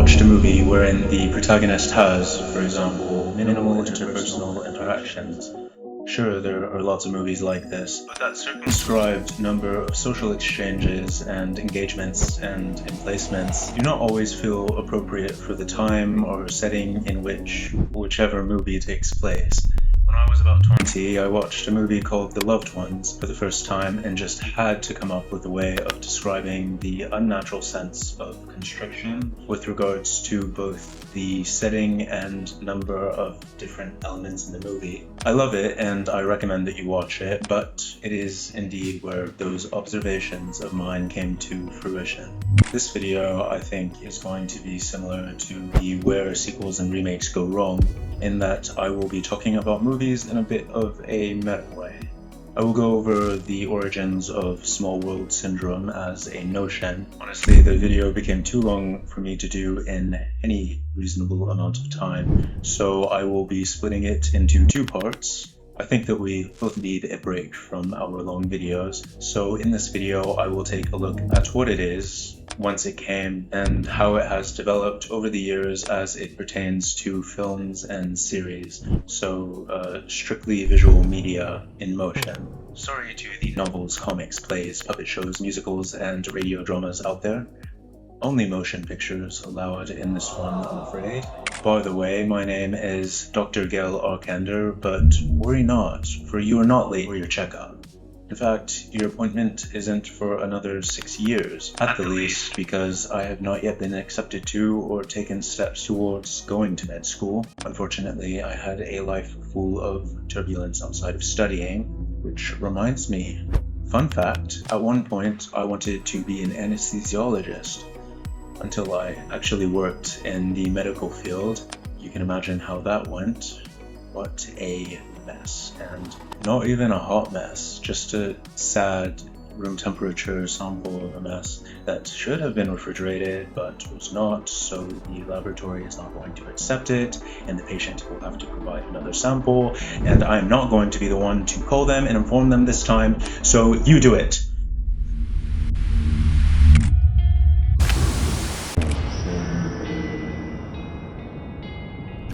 watched a movie wherein the protagonist has, for example, minimal interpersonal interactions. Sure, there are lots of movies like this, but that circumscribed number of social exchanges and engagements and emplacements do not always feel appropriate for the time or setting in which whichever movie takes place. When I was about 20, I watched a movie called The Loved Ones for the first time and just had to come up with a way of describing the unnatural sense of constriction with regards to both the setting and number of different elements in the movie. I love it and I recommend that you watch it, but it is indeed where those observations of mine came to fruition. This video, I think, is going to be similar to the where sequels and remakes go wrong, in that I will be talking about movies in a bit of a meta way. I will go over the origins of small world syndrome as a notion. Honestly, the video became too long for me to do in any reasonable amount of time, so I will be splitting it into two parts. I think that we both need a break from our long videos, so in this video I will take a look at what it is, whence it came, and how it has developed over the years as it pertains to films and series, so strictly visual media in motion. Sorry to the novels, comics, plays, puppet shows, musicals, and radio dramas out there. Only motion pictures allowed in this one, I'm afraid. By the way, my name is Dr. Gale Aarkander, but worry not, for you are not late for your checkup. In fact, your appointment isn't for another 6 years, at the least, because I have not yet been accepted to or taken steps towards going to med school. Unfortunately, I had a life full of turbulence outside of studying, which reminds me, fun fact, at one point I wanted to be an anesthesiologist, until I actually worked in the medical field. You can imagine how that went. What a mess, and not even a hot mess, just a sad room temperature sample of a mess that should have been refrigerated but was not, so the laboratory is not going to accept it and the patient will have to provide another sample, and I'm not going to be the one to call them and inform them this time, so you do it.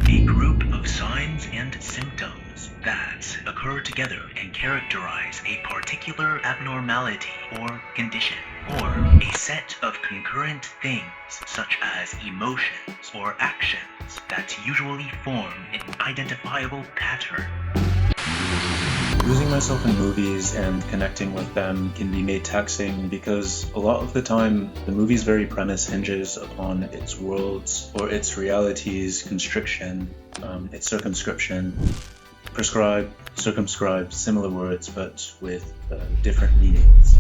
A group of signs and symptoms that occur together and characterize a particular abnormality or condition, or a set of concurrent things such as emotions or actions that usually form an identifiable pattern. Losing myself in movies and connecting with them can be made taxing because a lot of the time the movie's very premise hinges upon its world's or its reality's constriction, its circumscription. Prescribe, circumscribe, similar words but with different meanings.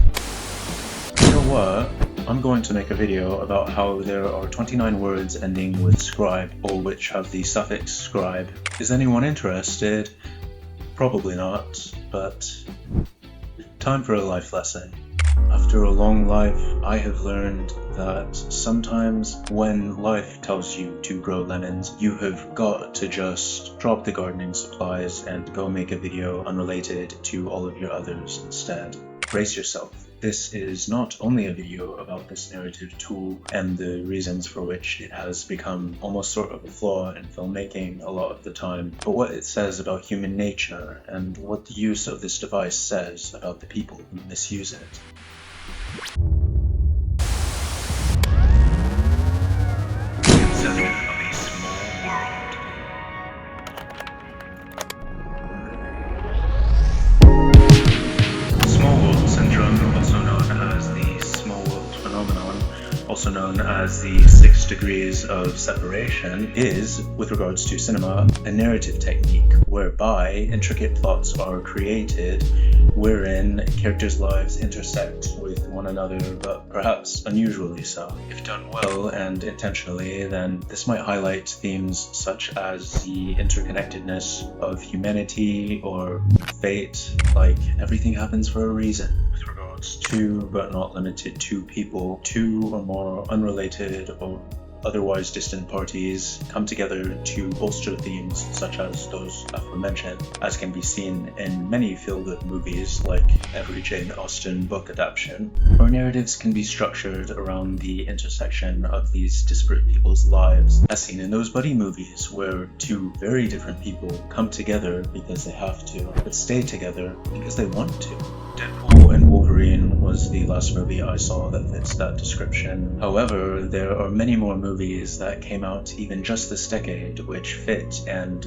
You know what? I'm going to make a video about how there are 29 words ending with scribe, all which have the suffix scribe. Is anyone interested? Probably not, but time for a life lesson. After a long life, I have learned that sometimes when life tells you to grow lemons, you have got to just drop the gardening supplies and go make a video unrelated to all of your others instead. Brace yourself. This is not only a video about this narrative tool and the reasons for which it has become almost sort of a flaw in filmmaking a lot of the time, but what it says about human nature and what the use of this device says about the people who misuse it. Conception of a small world. Small world syndrome, also known as the small world phenomenon, also known as the 6 degrees of separation, is, with regards to cinema, a narrative technique whereby intricate plots are created wherein characters' lives intersect with one another, but perhaps unusually so. If done well and intentionally, then this might highlight themes such as the interconnectedness of humanity or fate, like everything happens for a reason. With regards to, but not limited to, people, two or more unrelated or otherwise distant parties come together to bolster themes such as those aforementioned, as can be seen in many feel-good movies like every Jane Austen book adaptation. Our narratives can be structured around the intersection of these disparate people's lives, as seen in those buddy movies where two very different people come together because they have to, but stay together because they want to. Deadpool and Wolverine was the last movie I saw that fits that description. However, there are many more movies that came out even just this decade which fit and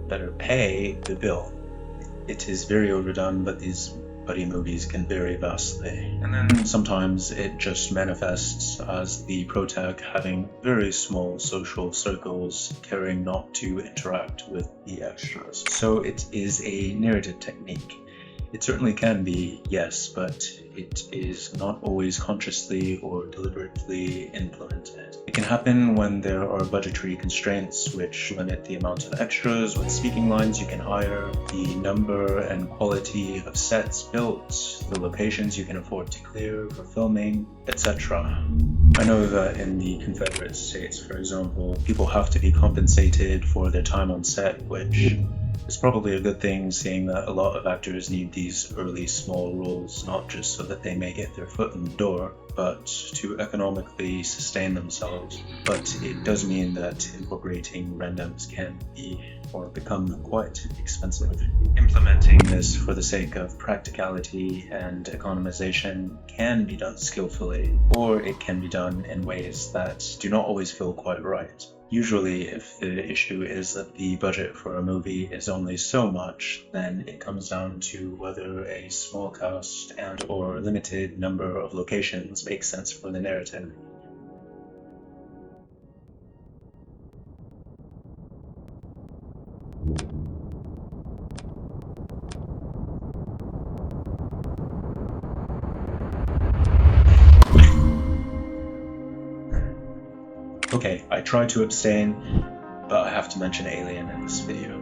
better pay the bill. It is very overdone, but these buddy movies can vary vastly. And then sometimes it just manifests as the protag having very small social circles, caring not to interact with the extras. So it is a narrative technique. It certainly can be, yes, but it is not always consciously or deliberately implemented. It can happen when there are budgetary constraints which limit the amount of extras with speaking lines you can hire, the number and quality of sets built, the locations you can afford to clear for filming, etc. I know that in the Confederate States, for example, people have to be compensated for their time on set, which is probably a good thing, seeing that a lot of actors need these early small roles not just so that they may get their foot in the door, but to economically sustain themselves. But it does mean that incorporating randoms can be or become quite expensive. Implementing this for the sake of practicality and economization can be done skillfully, or it can be done in ways that do not always feel quite right. Usually, if the issue is that the budget for a movie is only so much, then it comes down to whether a small cast and or limited number of locations make sense for the narrative. Okay, I try to abstain, but I have to mention Alien in this video.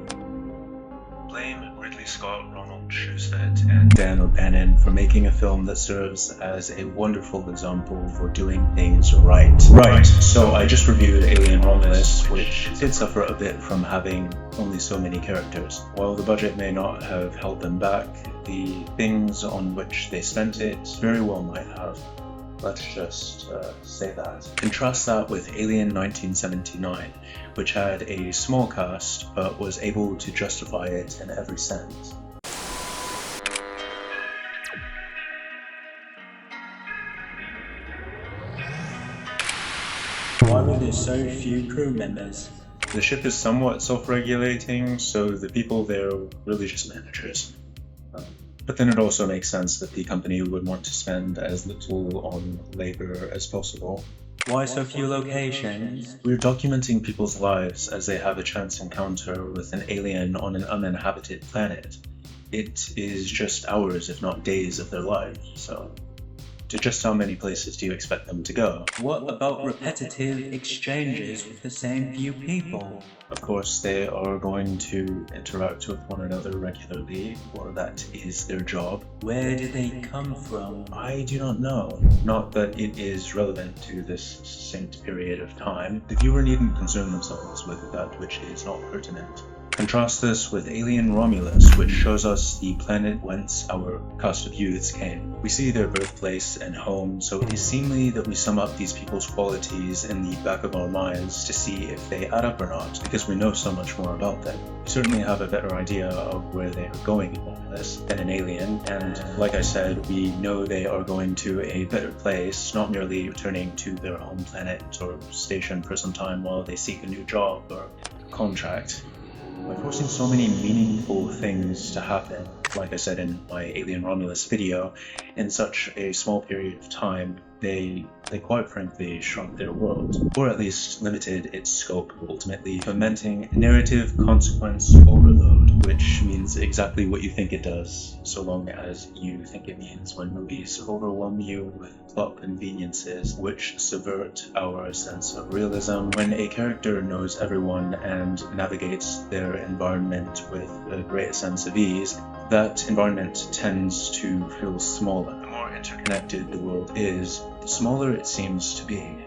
Blame Ridley Scott, Ronald Shusett, and Dan O'Bannon for making a film that serves as a wonderful example for doing things right. So I just reviewed Alien Romulus, which did suffer a bit from having only so many characters. While the budget may not have held them back, the things on which they spent it very well might have. Let's just say that. Contrast that with Alien 1979, which had a small cast but was able to justify it in every sense. Why were there so few crew members? The ship is somewhat self-regulating, so the people there are really just managers. But then it also makes sense that the company would want to spend as little on labor as possible. Why so few locations? We're documenting people's lives as they have a chance encounter with an alien on an uninhabited planet. It is just hours, if not days, of their life, so to just how many places do you expect them to go? What about repetitive exchanges with the same few people? Of course, they are going to interact with one another regularly, or that is their job. Where do they come from? I do not know. Not that it is relevant to this succinct period of time. The viewer needn't concern themselves with that which is not pertinent. Contrast this with Alien Romulus, which shows us the planet whence our cast of youths came. We see their birthplace and home, so it is seemly that we sum up these people's qualities in the back of our minds to see if they add up or not, because we know so much more about them. We certainly have a better idea of where they are going in Romulus than in Alien, and like I said, we know they are going to a better place, not merely returning to their home planet or station for some time while they seek a new job or contract. By forcing so many meaningful things to happen, like I said in my Alien Romulus video, in such a small period of time, they quite frankly shrunk their world, or at least limited its scope, ultimately fomenting narrative consequence overload, which means exactly what you think it does, so long as you think it means when movies overwhelm you with plot conveniences which subvert our sense of realism. When a character knows everyone and navigates their environment with a great sense of ease, that environment tends to feel smaller. The more interconnected the world is, the smaller it seems to be.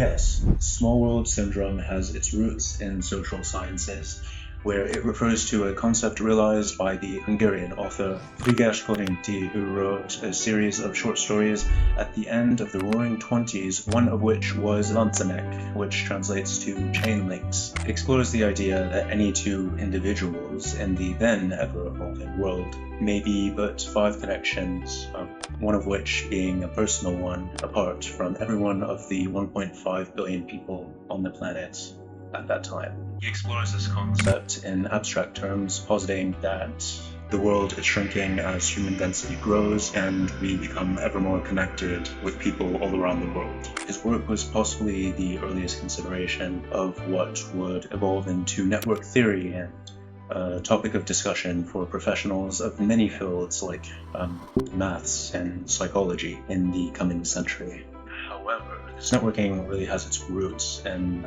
Yes, small world syndrome has its roots in social sciences, where it refers to a concept realized by the Hungarian author Kleinfeld, who wrote a series of short stories at the end of the Roaring Twenties, one of which was Lanzenek, which translates to chain links. It explores the idea that any two individuals in the then ever-evolving world may be but 5 connections, one of which being a personal one, apart from every one of the 1.5 billion people on the planet at that time. He explores this concept in abstract terms, positing that the world is shrinking as human density grows and we become ever more connected with people all around the world. His work was possibly the earliest consideration of what would evolve into network theory and a topic of discussion for professionals of many fields like maths and psychology in the coming century. However, this networking really has its roots in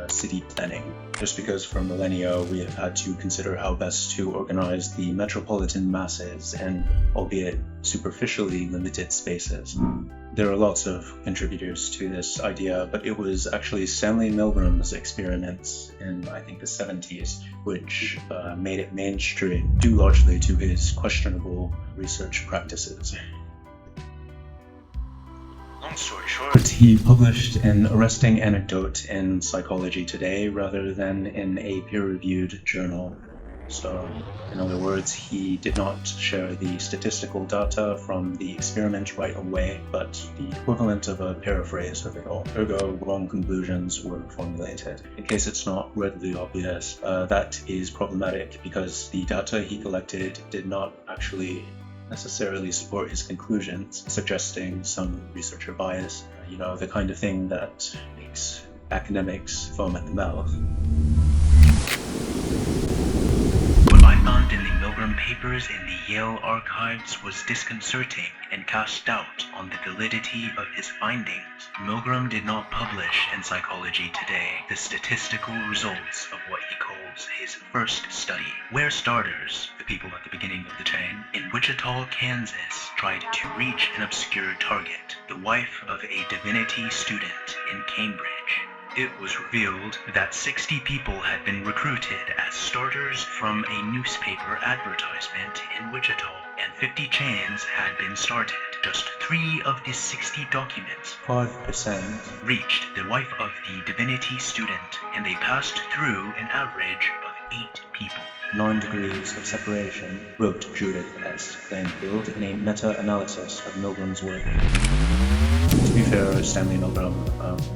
city planning, just because for millennia we have had to consider how best to organize the metropolitan masses in, albeit superficially limited spaces. There are lots of contributors to this idea, but it was actually Stanley Milgram's experiments in, I think, the 70s, which made it mainstream, due largely to his questionable research practices. Long story short, he published an arresting anecdote in Psychology Today rather than in a peer-reviewed journal. So, in other words, he did not share the statistical data from the experiment right away, but the equivalent of a paraphrase of it all. Ergo, wrong conclusions were formulated. In case it's not readily obvious, that is problematic because the data he collected did not actually necessarily support his conclusions, suggesting some researcher bias, the kind of thing that makes academics foam at the mouth. What I found in the Milgram papers in the Yale archives was disconcerting and cast doubt on the validity of his findings. Milgram did not publish in Psychology Today the statistical results of what he calls his first study, where starters, the people at the beginning of the chain, in Wichita, Kansas, tried to reach an obscure target, the wife of a divinity student in Cambridge. It was revealed that 60 people had been recruited as starters from a newspaper advertisement in Wichita, and 50 chains had been started. Just 3 of the 60 documents 5% reached the wife of the divinity student, and they passed through an average of 8 people. 9 degrees of separation, wrote Judith S. Kleinfeld in a meta-analysis of Milgram's work. To be fair, Stanley Milgram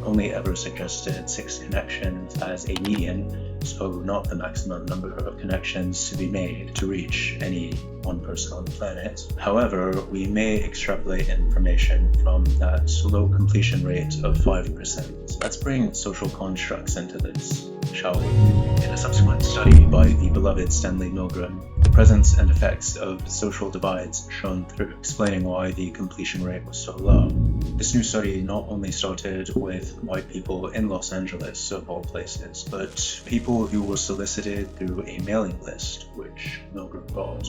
only ever suggested 6 connections as a median, so not the maximum number of connections to be made to reach any one person on the planet. However, we may extrapolate information from that low completion rate of 5%. Let's bring social constructs into this, shall we? In a subsequent study by the beloved Stanley Milgram, the presence and effects of social divides shone through, explaining why the completion rate was so low. This new study not only started with white people in Los Angeles, of all places, but people who were solicited through a mailing list, which Milgram bought.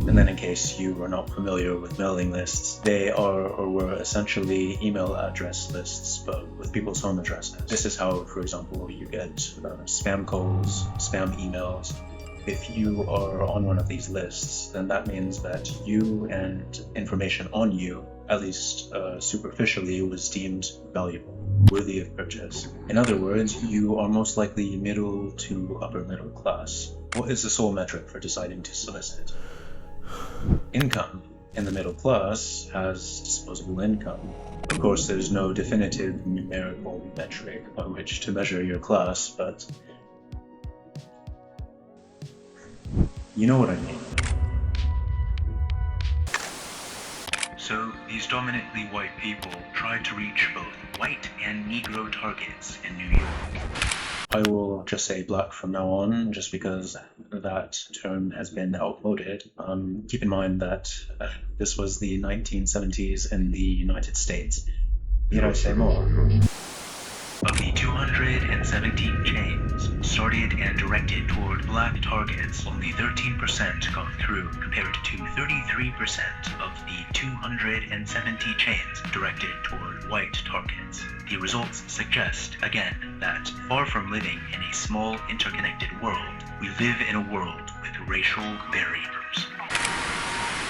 And then in case you are not familiar with mailing lists, they are or were essentially email address lists, but with people's home addresses. This is how, for example, you get spam calls, spam emails. If you are on one of these lists, then that means that you and information on you, at least superficially, was deemed valuable, worthy of purchase. In other words, you are most likely middle to upper middle class. What is the sole metric for deciding to solicit? Income. And the middle class has disposable income. Of course, there's no definitive numerical metric by which to measure your class, but you know what I mean. So, these dominantly white people tried to reach both white and Negro targets in New York. I will just say black from now on, just because that term has been outmoded. Keep in mind that this was the 1970s in the United States. Need I say more? Of the 217 chains started and directed toward black targets, only 13% got through, compared to 33% of the 270 chains directed toward white targets. The results suggest, again, that far from living in a small interconnected world, we live in a world with racial barriers.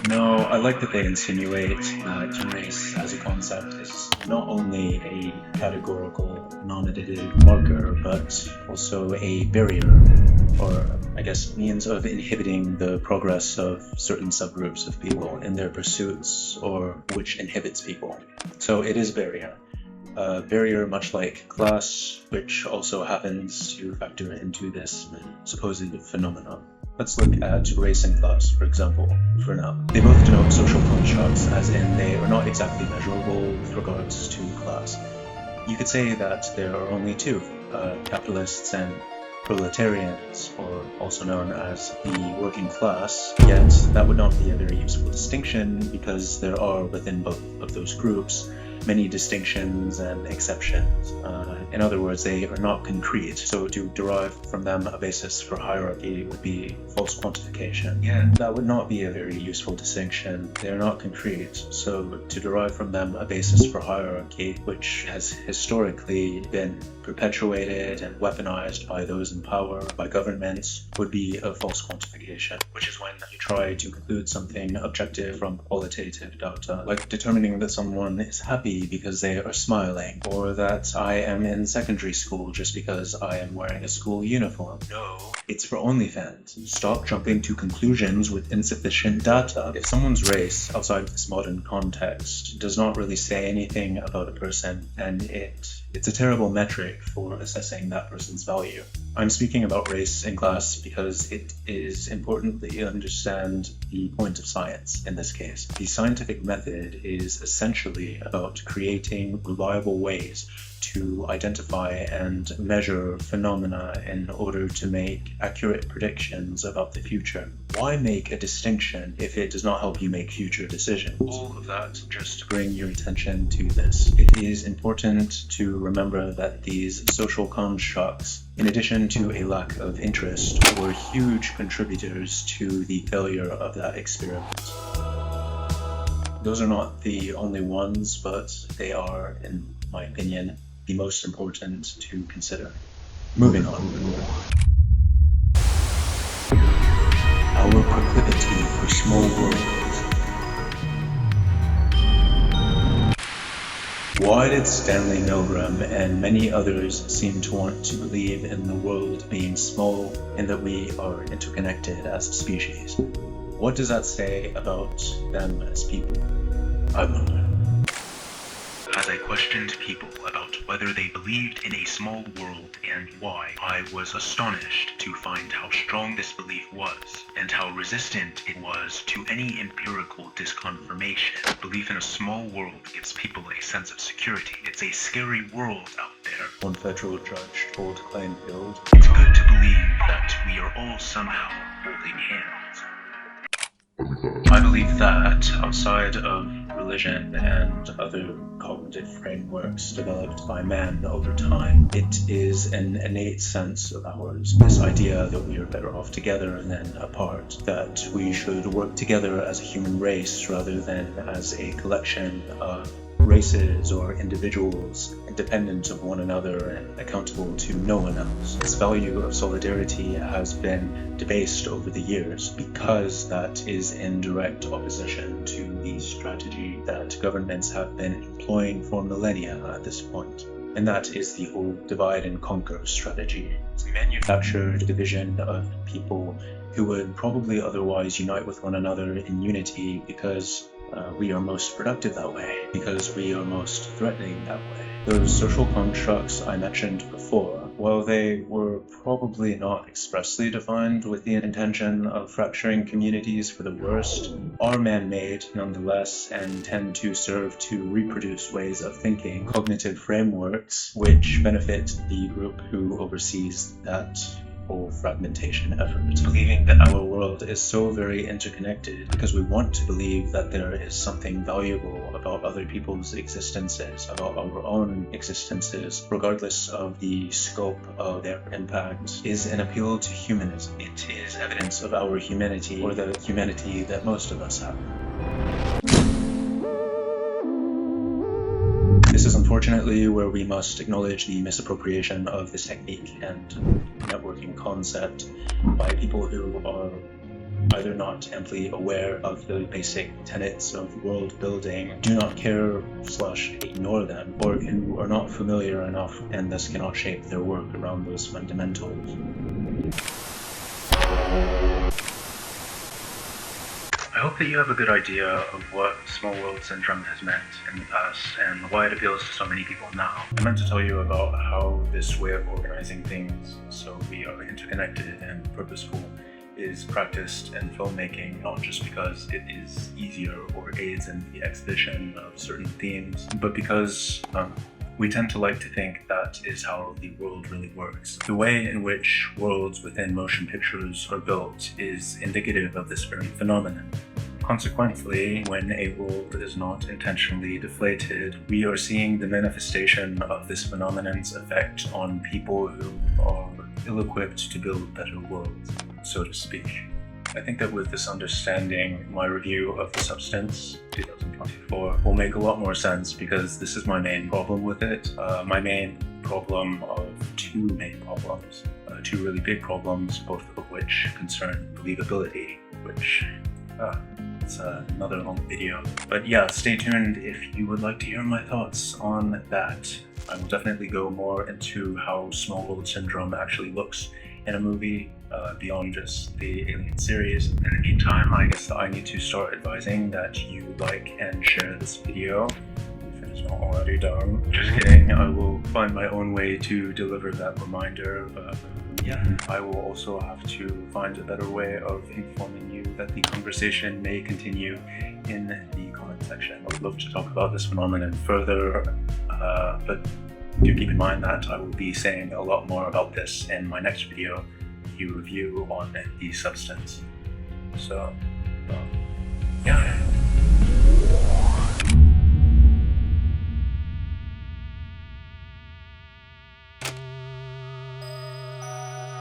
No, I like that they insinuate that race as a concept is not only a categorical, non-additive marker, but also a barrier, or I guess means of inhibiting the progress of certain subgroups of people in their pursuits, or which inhibits people. So it is a barrier. A barrier much like class, which also happens to factor into this supposed phenomenon. Let's look at race and class, for example, for now. They both denote social constructs, as in they are not exactly measurable with regards to class. You could say that there are only two, capitalists and proletarians, or also known as the working class, yet that would not be a very useful distinction because there are within both of those groups many distinctions and exceptions. In other words, they are not concrete, so to derive from them a basis for hierarchy would be false quantification. Yeah, that would not be a very useful distinction. They are not concrete, so to derive from them a basis for hierarchy, which has historically been perpetuated and weaponized by those in power, by governments, would be a false quantification, which is when you try to conclude something objective from qualitative data, like determining that someone is happy because they are smiling, or that I am in secondary school just because I am wearing a school uniform. No, it's for OnlyFans. Stop jumping to conclusions with insufficient data. If someone's race outside of this modern context does not really say anything about a person, then it's a terrible metric for assessing that person's value. I'm speaking about race and class because it is important that you understand the point of science in this case. The scientific method is essentially about creating reliable ways to identify and measure phenomena in order to make accurate predictions about the future. Why make a distinction if it does not help you make future decisions? All of that just to bring your attention to this. It is important to remember that these social constructs, in addition to a lack of interest, were huge contributors to the failure of that experiment. Those are not the only ones, but they are, in my opinion, the most important to consider. Moving on. Our proclivity for small worlds. Why did Stanley Milgram and many others seem to want to believe in the world being small and that we are interconnected as a species? What does that say about them as people? I wonder. As I questioned people about whether they believed in a small world and why, I was astonished to find how strong this belief was, and how resistant it was to any empirical disconfirmation. Belief in a small world gives people a sense of security. It's a scary world out there. One federal judge told Kleinfeld, It's good to believe that we are all somehow holding hands. I believe that outside of religion and other cognitive frameworks developed by man over time, it is an innate sense of ours, this idea that we are better off together than apart, that we should work together as a human race rather than as a collection of races or individuals independent of one another and accountable to no one else. This value of solidarity has been debased over the years because that is in direct opposition to the strategy that governments have been employing for millennia at this point. And that is the whole divide and conquer strategy. It's a manufactured division of people who would probably otherwise unite with one another in unity because we are most productive that way, because we are most threatening that way. Those social constructs I mentioned before, while they were probably not expressly defined with the intention of fracturing communities for the worst, are man-made nonetheless and tend to serve to reproduce ways of thinking, cognitive frameworks, which benefit the group who oversees that whole fragmentation effort. Believing that our world is so very interconnected because we want to believe that there is something valuable about other people's existences, about our own existences, regardless of the scope of their impact, is an appeal to humanism. It is evidence of our humanity, or the humanity that most of us have. This is unfortunately where we must acknowledge the misappropriation of this technique and networking concept by people who are either not amply aware of the basic tenets of world building, do not care / ignore them, or who are not familiar enough and thus cannot shape their work around those fundamentals. I hope that you have a good idea of what small world syndrome has meant in the past and why it appeals to so many people now. I meant to tell you about how this way of organizing things so we are interconnected and purposeful is practiced in filmmaking, not just because it is easier or aids in the exhibition of certain themes, but because we tend to like to think that is how the world really works. The way in which worlds within motion pictures are built is indicative of this very phenomenon. Consequently, when a world is not intentionally deflated, we are seeing the manifestation of this phenomenon's effect on people who are ill-equipped to build better worlds, so to speak. I think that with this understanding, my review of The Substance 2024 will make a lot more sense because this is my main problem with it. My main problem of two main problems, two really big problems, both of which concern believability, which it's another long video. But yeah, stay tuned if you would like to hear my thoughts on that. I will definitely go more into how small world syndrome actually looks in a movie beyond just the Alien series. In the meantime, I guess that I need to start advising that you like and share this video if it is not already done. Just kidding, I will find my own way to deliver that reminder. Yeah, I will also have to find a better way of informing you that the conversation may continue in the comment section. I would love to talk about this phenomenon further, but do keep in mind that I will be saying a lot more about this in my next video review on The Substance. So, yeah.